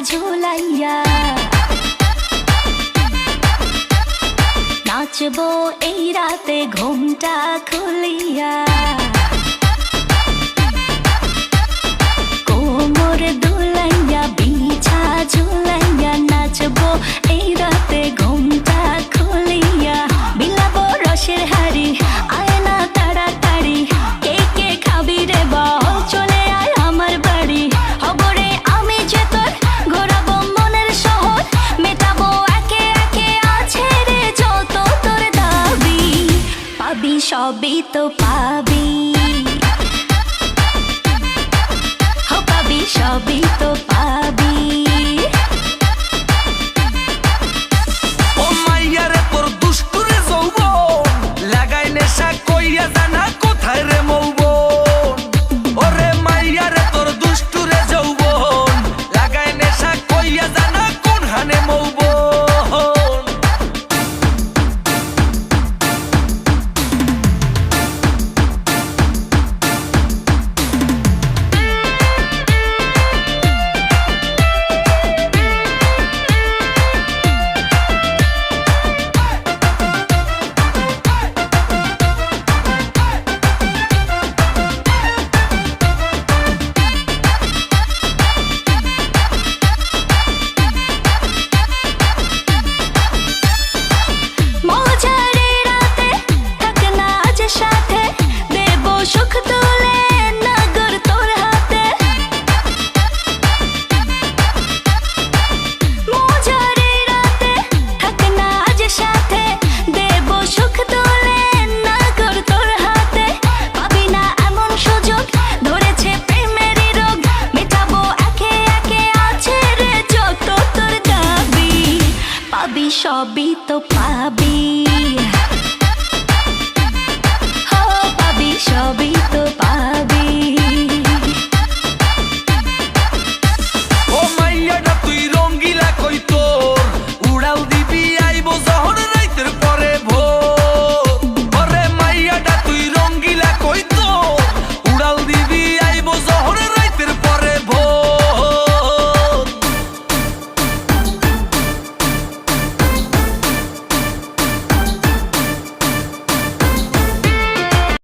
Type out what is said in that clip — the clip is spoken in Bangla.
ঝুলাইয়া নাচবো এই রাতে ঘুমটা খুলিয়া কোমর দুলাইয়া বিছা ঝুলাইয়া নাচবো এই রাতে ঘুমটা খুলিয়া বিলাবো রসের হাড়ি আয় না তাড়াতাড়ি কে কে খাবি রে বল চলে আয় আমার বাড়ি হবরে আমি যে তোর ঘোরাবো মনের শহর মেটাবো একে একে আছে রে যত তোর দাবি পাবি সবই তো পাবি সবই তো পাবি ও মাইয়ারে তোর দুষ্টুরে যৌবন লাগাই নেশা কইয়া জানা কোথায় রে মৌবন ওরে মাইয়ারে তোর দুষ্টুরে যৌবন লাগাই নেশা কইয়া জানা কোন হানে মৌবন সুখ তুলে নগর তোর হাতে মজারে রাতে থাক না আজ সাথে দেব সুখ তুলে নগর তোর হাতে পাবি না এমন সুযোগ ধরেছে প্রেমেরই রোগ মেটাবো একে একে আছে রে যত তোর দাবি পাবি সবই তো পাবি